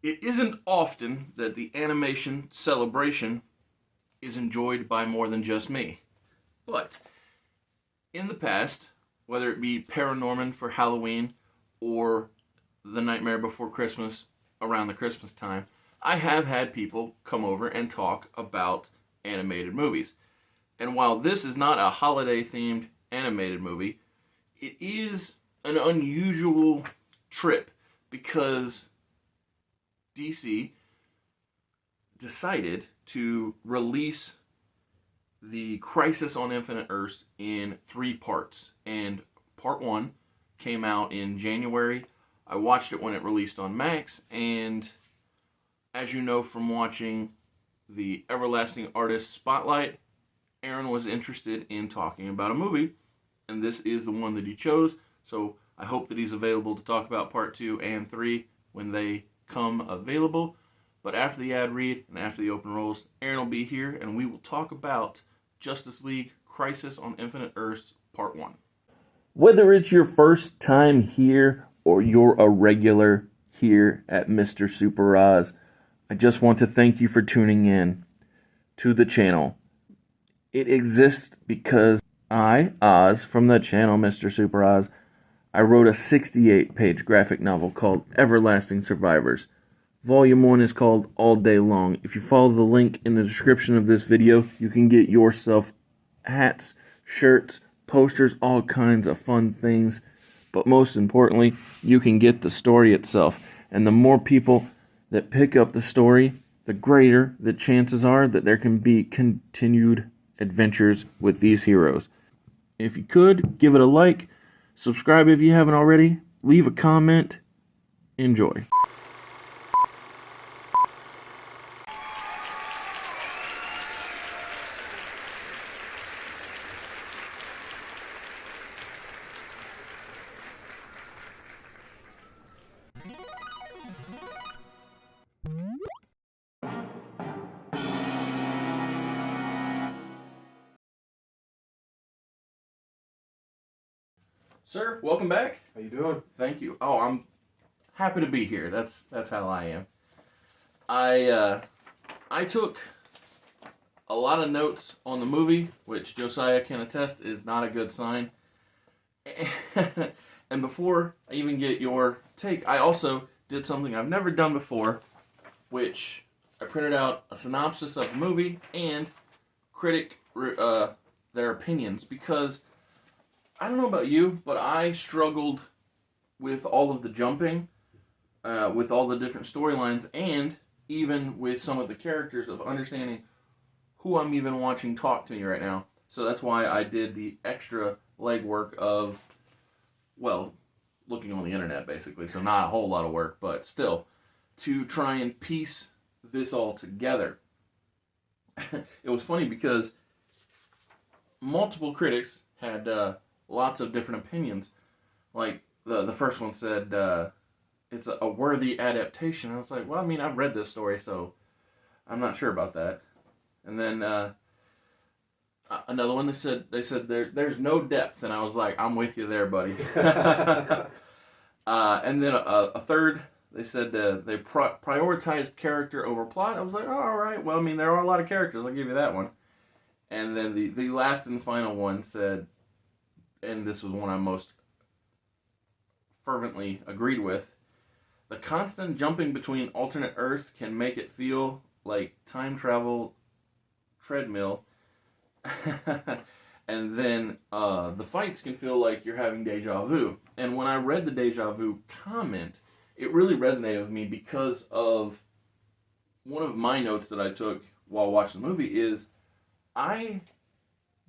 It isn't often that the animation celebration is enjoyed by more than just me. But in the past, whether it be Paranorman for Halloween or The Nightmare Before Christmas around the Christmas time, I have had people come over and talk about animated movies. And while this is not a holiday themed animated movie, it is an unusual trip because DC decided to release the Crisis on Infinite Earths in three parts. And part one came out in January. I watched it when it released on Max, and as you know from watching the Everlasting Artist Spotlight, Aaron was interested in talking about a movie, and this is the one that he chose. So I hope that he's available to talk about part two and three when they come available. But after the ad read and after the open rolls, Aaron will be here and we will talk about Justice League Crisis on Infinite Earths Part 1. Whether it's your first time here or you're a regular here at Mr. Super Oz, I just want to thank you for tuning in to the channel. It exists because I, Oz, from the channel Mr. Super Oz, I wrote a 68-page graphic novel called Everlasting Survivors. Volume 1 is called All Day Long. If you follow the link in the description of this video, you can get yourself hats, shirts, posters, all kinds of fun things. But most importantly, you can get the story itself. And the more people that pick up the story, the greater the chances are that there can be continued adventures with these heroes. If you could, give it a like, subscribe if you haven't already, leave a comment, enjoy. Sir, welcome back. How you doing? Thank you. Oh, I'm happy to be here. That's how I am. I took a lot of notes on the movie, which Josiah can attest is not a good sign. And before I even get your take, I also did something I've never done before, which I printed out a synopsis of the movie and critic their opinions, because I don't know about you, but I struggled with all of the jumping, with all the different storylines, and even with some of the characters of understanding who I'm even watching talk to me right now. So that's why I did the extra legwork of, well, looking on the internet basically. So not a whole lot of work, but still, to try and piece this all together. It was funny because multiple critics had lots of different opinions. Like the first one said it's a worthy adaptation. I was like, well, I mean, I've read this story, so I'm not sure about that. And then another one they said there's no depth, and I was like, I'm with you there, buddy. And then a third, they said they prioritized character over plot. I was like, oh, all right. Well, I mean, there are a lot of characters. I'll give you that one. And then the last and final one said, and this was one I most fervently agreed with, the constant jumping between alternate Earths can make it feel like time travel treadmill. And then the fights can feel like you're having deja vu. And when I read the deja vu comment, it really resonated with me because of one of my notes that I took while watching the movie is I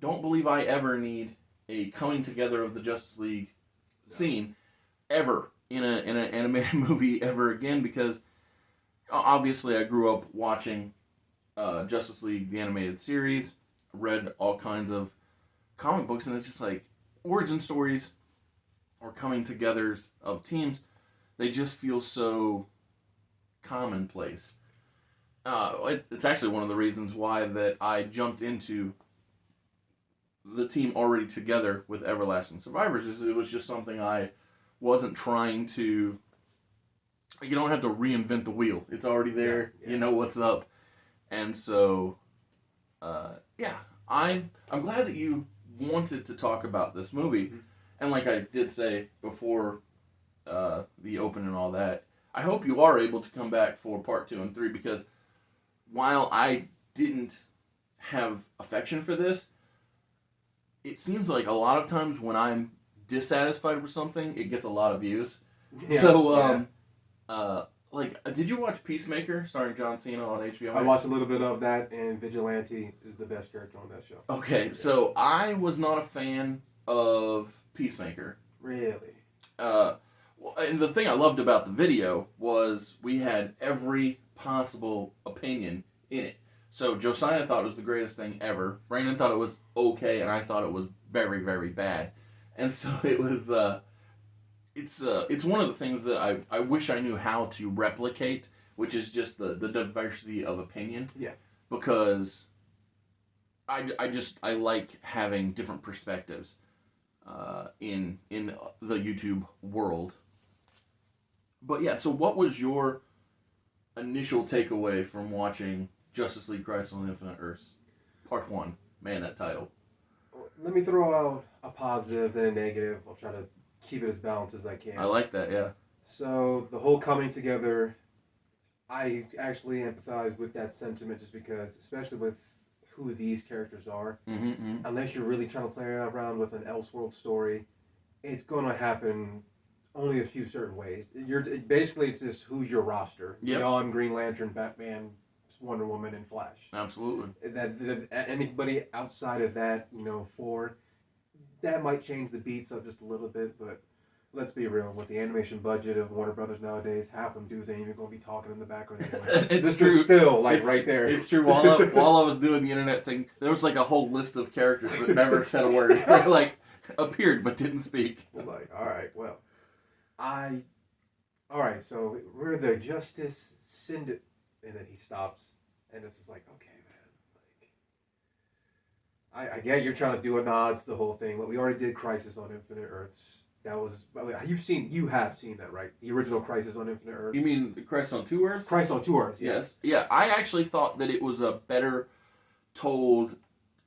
don't believe I ever need a coming together of the Justice League scene ever in an animated movie ever again, because obviously I grew up watching Justice League the animated series, read all kinds of comic books, and it's just like origin stories or coming togethers of teams, they just feel so commonplace. It's actually one of the reasons why that I jumped into the team already together with Everlasting Survivors, is it was just something I wasn't trying to you don't have to reinvent the wheel. It's already there. Yeah. You know what's up. And so, yeah, I'm glad that you wanted to talk about this movie. Mm-hmm. And like I did say before the open and all that, I hope you are able to come back for part 2 and 3, because while I didn't have affection for this, it seems like a lot of times when I'm dissatisfied with something, it gets a lot of views. Yeah, So, did you watch Peacemaker starring John Cena on HBO? I watched a little bit of that, and Vigilante is the best character on that show. Okay, so I was not a fan of Peacemaker. Really? And the thing I loved about the video was we had every possible opinion in it. So Josiah thought it was the greatest thing ever. Brandon thought it was okay, and I thought it was very, very bad. And so it was. It's one of the things that I wish I knew how to replicate, which is just the diversity of opinion. Yeah. Because I like having different perspectives in the YouTube world. But yeah, so what was your initial takeaway from watching Justice League Crisis on Infinite Earths Part 1? Man, that title. Let me throw out a positive and a negative. I'll try to keep it as balanced as I can. I like that, yeah. So the whole coming together, I actually empathize with that sentiment just because, especially with who these characters are, unless you're really trying to play around with an Elseworld story, it's going to happen only a few certain ways. It's just who's your roster. Yep. Beyond Green Lantern, Batman, Wonder Woman, and Flash. Absolutely. That anybody outside of that, four, that might change the beats up just a little bit, but let's be real. With the animation budget of Warner Brothers nowadays, half them dudes ain't even going to be talking in the background anyway. It's true. Is still right there. It's true. While I was doing the internet thing, there was like a whole list of characters that never said a word. They like appeared but didn't speak. I was like, all right, well, all right, so we're the Justice Syndicate, and then he stops, and this is like, okay, man, like, I get you're trying to do a nod to the whole thing, but we already did Crisis on Infinite Earths. That was, you have seen that, right? The original Crisis on Infinite Earths. You mean the Crisis on Two Earths? Crisis on Two Earths, yes. Yeah, I actually thought that it was a better told,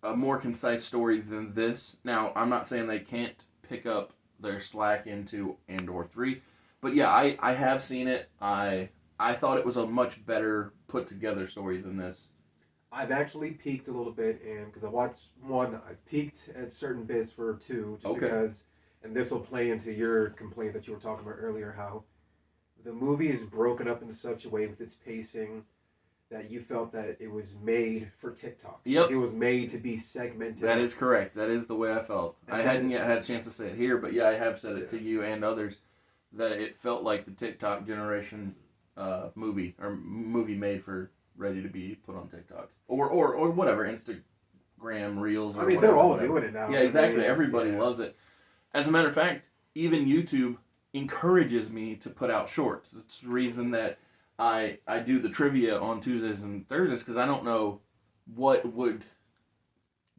a more concise story than this. Now, I'm not saying they can't pick up their slack into Andor 3, but yeah, I have seen it. I thought it was a much better put together story than this. I've actually peeked a little bit, and because I watched 1, I peeked at certain bits for 2, just because, and this will play into your complaint that you were talking about earlier, how the movie is broken up in such a way with its pacing that you felt that it was made for TikTok. Yep. Like it was made to be segmented. That is correct. That is the way I felt. And I hadn't yet had a chance to say it here, but yeah, I have said it to you and others, that it felt like the TikTok generation movie made for ready to be put on TikTok or whatever, Instagram Reels. Or they're all doing it now. Yeah, exactly. Everybody loves it. As a matter of fact, even YouTube encourages me to put out shorts. It's the reason that I do the trivia on Tuesdays and Thursdays, because I don't know what would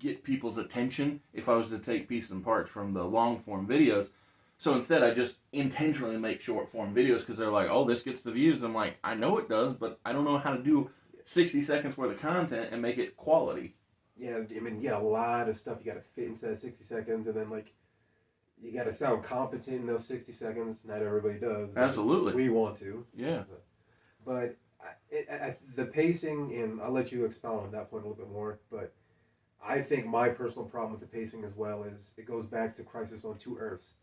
get people's attention if I was to take pieces and parts from the long form videos. So instead, I just intentionally make short form videos because they're like, oh, this gets the views. I'm like, I know it does, but I don't know how to do 60 seconds worth of content and make it quality. Yeah, a lot of stuff you got to fit into that 60 seconds, and then you got to sound competent in those 60 seconds. Not everybody does. Absolutely. We want to. Yeah. But the pacing, and I'll let you expound on that point a little bit more, but I think my personal problem with the pacing as well is it goes back to Crisis on Two Earths.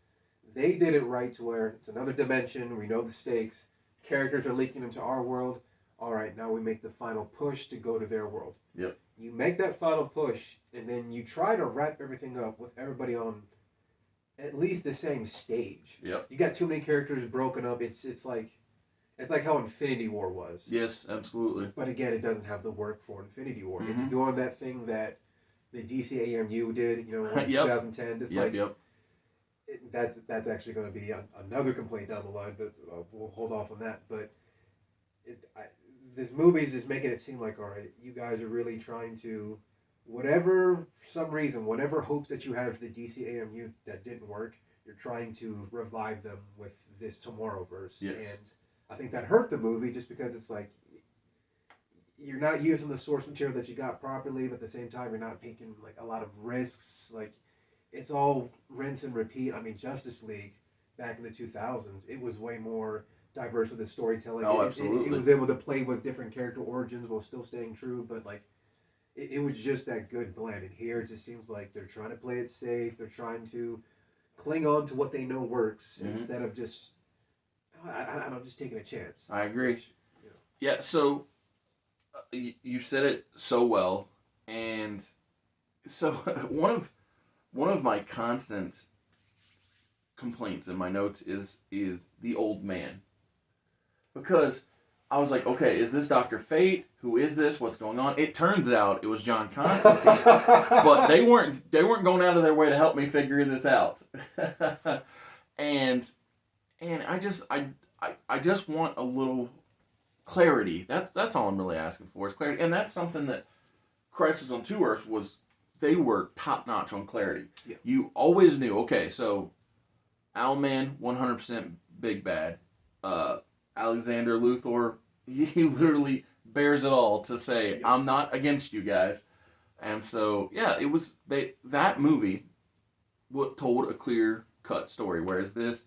They did it right to where it's another dimension, we know the stakes, characters are leaking into our world, all right, now we make the final push to go to their world. Yep. You make that final push, and then you try to wrap everything up with everybody on at least the same stage. Yep. You got too many characters broken up, it's like how Infinity War was. Yes, absolutely. But again, it doesn't have the work for Infinity War. Mm-hmm. It's doing that thing that the DCAMU did, in Yep. 2010. It's Yep. That's actually going to be another complaint down the line, but we'll hold off on that. But this movie is just making it seem like, all right, you guys are really trying to, whatever hopes that you had for the DCAMU that didn't work, you're trying to revive them with this Tomorrowverse. Yes. And I think that hurt the movie just because it's like you're not using the source material that you got properly, but at the same time you're not taking like a lot of risks. Like it's all rinse and repeat. I mean, Justice League back in the 2000s, it was way more diverse with the storytelling. Oh, It absolutely. was able to play with different character origins while still staying true, but like it was just that good blend. And here it just seems like they're trying to play it safe. They're trying to cling on to what they know works instead of just I don't know, just taking a chance. I agree. Which, you know. Yeah, so you said it so well, and so one of my constant complaints in my notes is the old man, because I was like, okay, is this Doctor Fate? Who is this? What's going on? It turns out it was John Constantine, but they weren't going out of their way to help me figure this out, and I just want a little clarity. That's all I'm really asking for is clarity, and that's something that Crisis on Two Earths was. They were top notch on clarity. Yeah. You always knew. Okay, so Owlman, 100% big bad. Alexander Luthor, he literally bears it all to say, I'm not against you guys. And so, yeah, it was that movie told a clear cut story, whereas this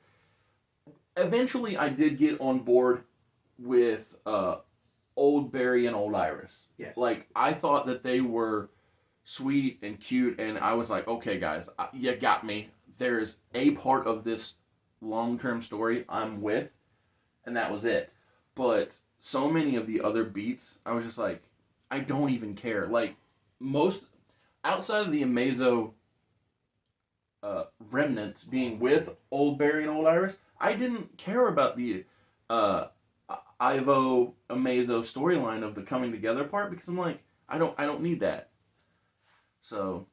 eventually I did get on board with old Barry and old Iris. Yes. Like I thought that they were sweet and cute, and I was like, okay, guys, you got me. There's a part of this long-term story I'm with, and that was it. But so many of the other beats, I was just like, I don't even care. Like most outside of the Amazo remnants being with old Barry and old Iris, I didn't care about the Ivo Amazo storyline of the coming together part because I'm like, I don't need that. So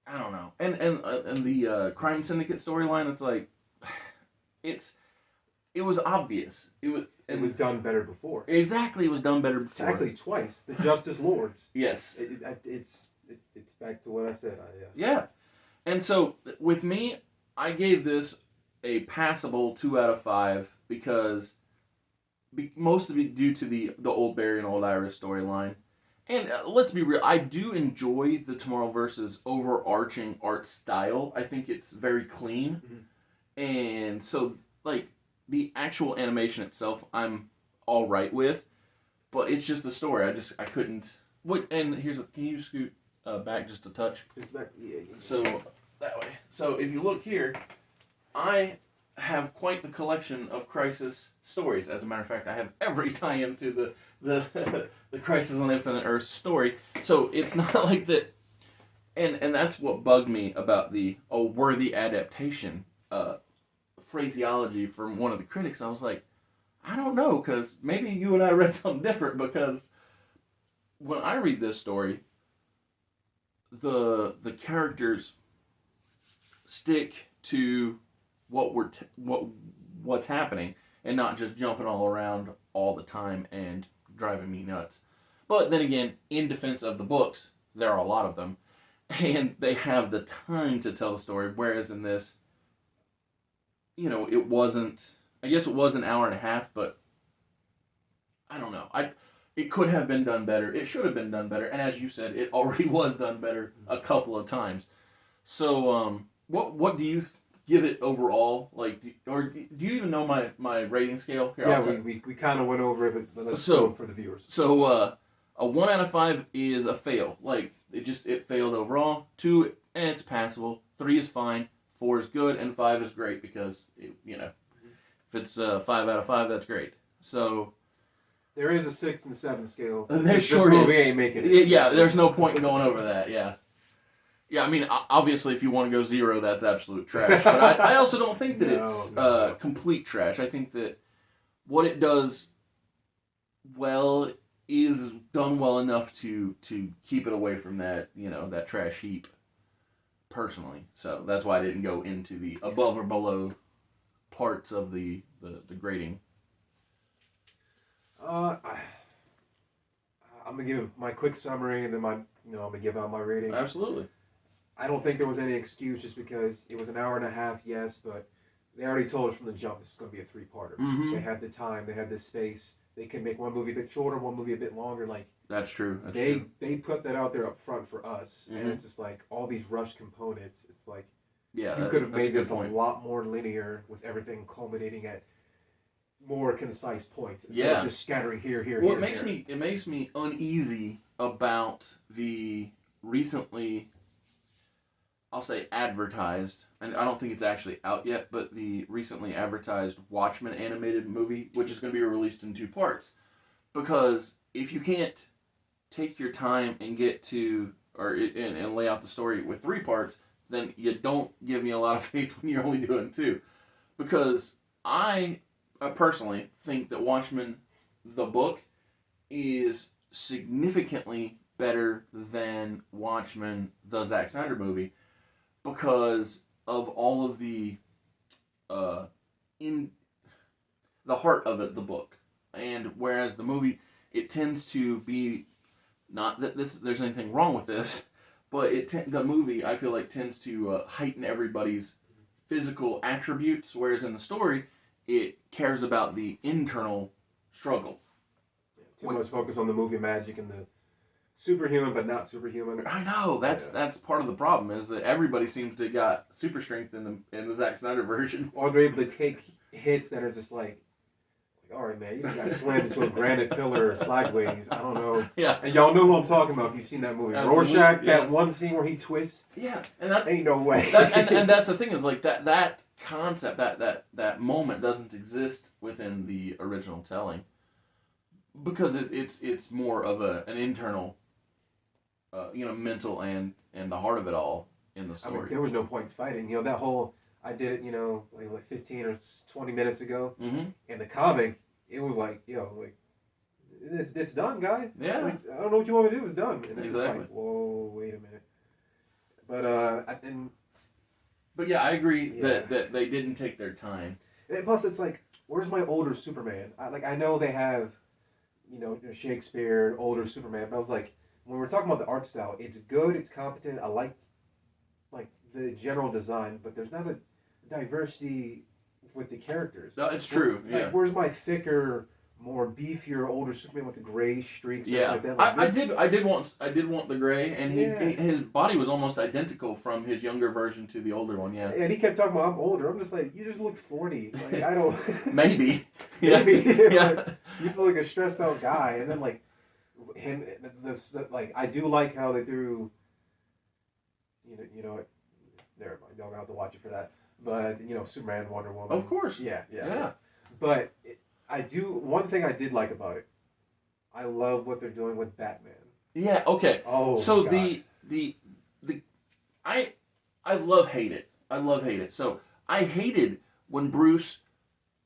I don't know. And the Crime Syndicate storyline, it's like it was obvious. It was done better before. Exactly, it was done better before. Actually, twice. The Justice Lords. Yes. It's back to what I said. Yeah. And so with me, I gave this a passable 2 out of 5 because most of it due to the old Barry and old Iris storyline. And let's be real, I do enjoy the Tomorrowverse's overarching art style. I think it's very clean. Mm-hmm. And so, like, the actual animation itself, I'm all right with. But it's just the story. I couldn't. What? And can you scoot back just a touch? It's back. Yeah. So, that way. So, if you look here, I have quite the collection of Crisis stories. As a matter of fact, I have every tie-in to the Crisis on Infinite Earths story. So it's not like that. And that's what bugged me about the worthy adaptation phraseology from one of the critics. I was like, I don't know, because maybe you and I read something different, because when I read this story, the characters stick to what's happening and not just jumping all around all the time and driving me nuts. But then again, in defense of the books, there are a lot of them, and they have the time to tell the story, whereas in this, it wasn't, I guess it was an hour and a half, but I don't know. It could have been done better. It should have been done better, and as you said, it already was done better a couple of times. So, what do you give it overall? Like, do you even know my rating scale? Here, yeah, we kind of went over it, but let's go for the viewers. So, a 1 out of 5 is a fail. Like, it failed overall. 2, it's passable. 3 is fine. 4 is good, and 5 is great because if it's 5 out of 5, that's great. So there is a 6 and 7 scale. There sure is. This movie ain't making it. Yeah, there's no point in going over that. Yeah. Yeah, I mean, obviously, if you want to go 0, that's absolute trash. But I also don't think that it's complete trash. I think that what it does well is done well enough to keep it away from that, that trash heap, personally. So that's why I didn't go into the above or below parts of the grading. I'm gonna give my quick summary, and then I'm gonna give out my rating. Absolutely. I don't think there was any excuse just because it was an hour and a half, yes, but they already told us from the jump this is going to be a three-parter. Mm-hmm. They had the time, they had the space. They can make one movie a bit shorter, one movie a bit longer. Like That's true. That's they true. they put that out there up front for us, and Mhm. it's just like all these rushed components. It's like Yeah, you that's, could have that's made a good this a point. lot more linear with everything culminating at more concise points instead Yeah. of just scattering here, here, Well, here. it makes me uneasy about the recently, I'll say advertised, and I don't think it's actually out yet, but the recently advertised Watchmen animated movie, which is going to be released in 2 parts. Because if you can't take your time and get to, and lay out the story with 3 parts, then you don't give me a lot of faith when you're only doing 2. Because I personally think that Watchmen, the book, is significantly better than Watchmen, the Zack Snyder movie, because of all of the in the heart of it, the book. And whereas the movie, it tends to be, not that there's anything wrong with this, but the movie, I feel like, tends to heighten everybody's physical attributes, whereas in the story, it cares about the internal struggle. Too much focus on the movie magic and the superhuman but not superhuman. I know that's part of the problem, is that everybody seems to got super strength in the Zack Snyder version. Or they're able to take hits that are just like all right, man, you just got slammed into a granite pillar sideways. I don't know. Yeah. And y'all know who I'm talking about if you've seen that movie. Absolutely, Rorschach, yes. that one scene where he twists. Yeah, and that's Ain't no way. and that's the thing, is like that concept, that moment doesn't exist within the original telling, because it's more of an internal, mental and the heart of it all in the I mean, story. there was no point fighting. That whole I did it, like 15 or 20 minutes ago. Mm-hmm. In the comic, it was like, it's done, guy. Yeah. Like, I don't know what you want me to do. It's done. And it's Exactly. just like, whoa, wait a minute. But yeah, I agree Yeah. that they didn't take their time. And plus, it's like, where's my older Superman? I know they have, Shakespeare, older Superman, but I was like, when we're talking about the art style, it's good, it's competent. I like the general design, but there's not a diversity with the characters. No, it's true. Like, Yeah. where's my thicker, more beefier, older Superman with the gray streaks? And Yeah, like that? Like I this- did want the gray, and his body was almost identical from his younger version to the older one. Yeah, And he kept talking about I'm older. I'm just like, you just look 40. Like I don't. maybe. Yeah. Maybe. Yeah. But you just look like a stressed out guy, and then like him, I do like how they threw. Never mind. Don't have to watch it for that. But Superman, Wonder Woman. Of course. Yeah. But I do. One thing I did like about it, I love what they're doing with Batman. Yeah. Okay. Oh. So God. I love hate it. I love hate it. So I hated when Bruce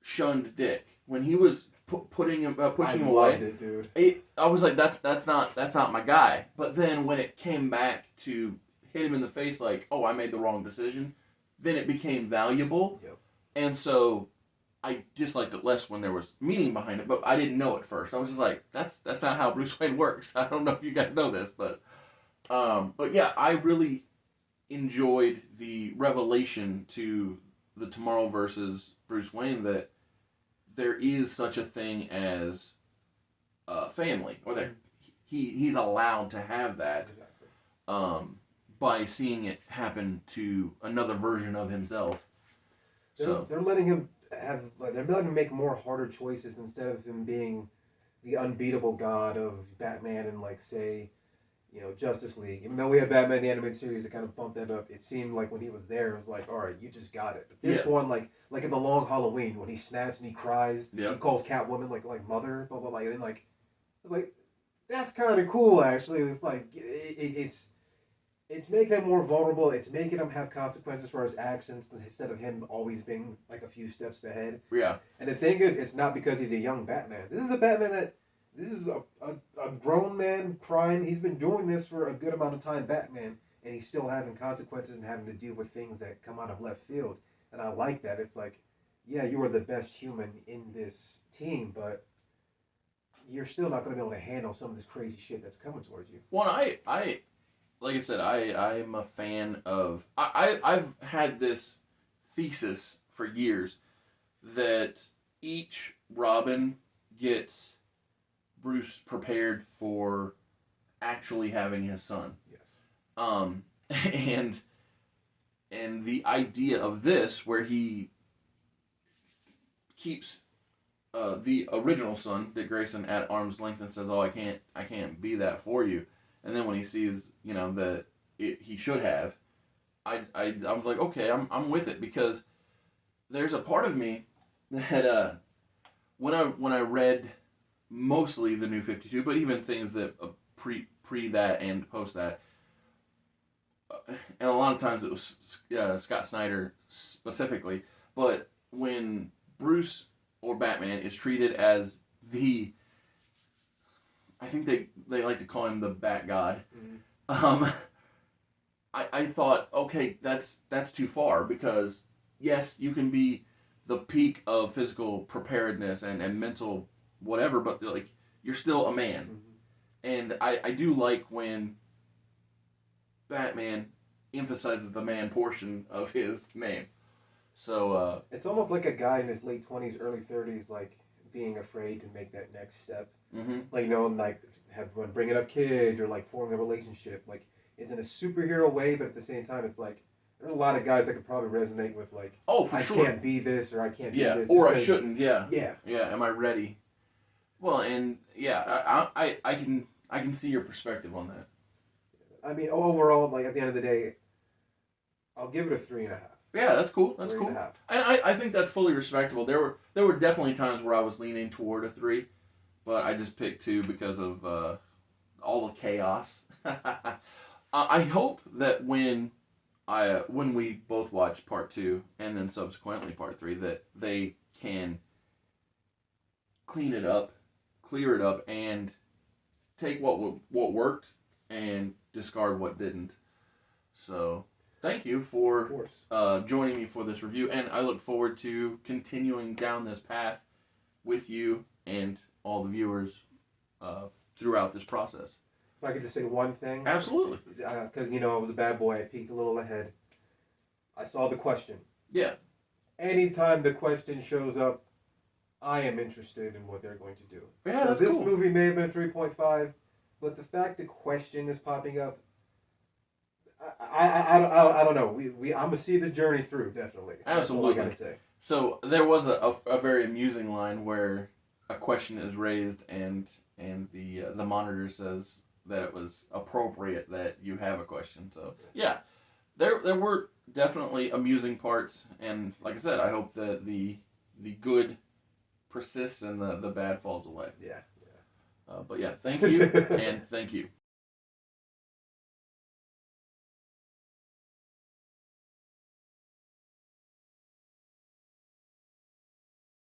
shunned Dick, when he was pushing him I away. loved it, dude. I was like, that's not my guy. But then when it came back to hit him in the face, like, oh, I made the wrong decision, then it became valuable. Yep. And so I disliked it less when there was meaning behind it, but I didn't know at first. I was just like, that's not how Bruce Wayne works. I don't know if you guys know this, but yeah, I really enjoyed the revelation to the Tomorrow versus Bruce Wayne that there is such a thing as family, or that he's allowed to have that. Exactly. By seeing it happen to another version of himself. They're letting him they're letting him make more harder choices instead of him being the unbeatable god of Batman and say, Justice League. Even though we had Batman the animated series that kind of bumped that up, it seemed like when he was there, it was like, all right, you just got it. But this one, like in the Long Halloween, when he snaps and he cries, he calls Catwoman like mother, blah blah blah, and it's like that's kind of cool actually. It's like it's making him more vulnerable. It's making him have consequences for his actions instead of him always being like a few steps ahead. Yeah. And the thing is, it's not because he's a young Batman. This is a Batman this is a grown man, prime. He's been doing this for a good amount of time, Batman, and he's still having consequences and having to deal with things that come out of left field. And I like that. It's like, yeah, you are the best human in this team, but you're still not going to be able to handle some of this crazy shit that's coming towards you. Well, I like I said, I'm a fan of. I've had this thesis for years that each Robin gets Bruce prepared for actually having his son. Yes. And the idea of this, where he keeps the original son, Dick Grayson, at arm's length and says, "Oh, I can't be that for you," and then when he sees, that he should have, I was like, okay, I'm with it, because there's a part of me that when I read mostly the New 52, but even things that pre that and post that, and a lot of times it was Scott Snyder specifically, but when Bruce or Batman is treated as I think they like to call him the Bat God. Mm-hmm. I thought, okay, that's too far, because yes, you can be the peak of physical preparedness and mental whatever, but like, you're still a man. Mm-hmm. And I do like when Batman emphasizes the man portion of his name. So It's almost like a guy in his late 20s, early 30s, like being afraid to make that next step. mm-hmm. Like, like when bringing up kids or like forming a relationship. Like, it's in a superhero way, but at the same time, it's like there's a lot of guys that could probably resonate with, like, Oh, for I sure. can't be this, or I can't be Yeah, this. or just I 'cause- shouldn't. Yeah. Yeah. Yeah. Am I ready? Well, and yeah, I can see your perspective on that. I mean, overall, like at the end of the day, I'll give it a 3.5. Yeah, that's cool. That's Three cool. and a half. And I think that's fully respectable. There were definitely times where I was leaning toward a 3, but I just picked 2 because of all the chaos. I hope that when we both watch part 2 and then subsequently part 3, that they can clean it up, clear it up, and take what worked and discard what didn't. So thank you Of for course. joining me for this review, and I look forward to continuing down this path with you and all the viewers throughout this process. If I could just say one thing. Absolutely. Because, I was a bad boy. I peeked a little ahead. I saw the question. Yeah. Anytime the question shows up, I am interested in what they're going to do. Yeah, So that's this cool. movie may have been 3.5, but the fact the question is popping up, I don't know. I'm gonna see the journey through, definitely. Absolutely. That's all I gotta say. So there was a very amusing line where a question is raised and the monitor says that it was appropriate that you have a question. So yeah, there were definitely amusing parts, and like I said, I hope that the good persists and the bad falls away. Yeah. But yeah, thank you, and thank you.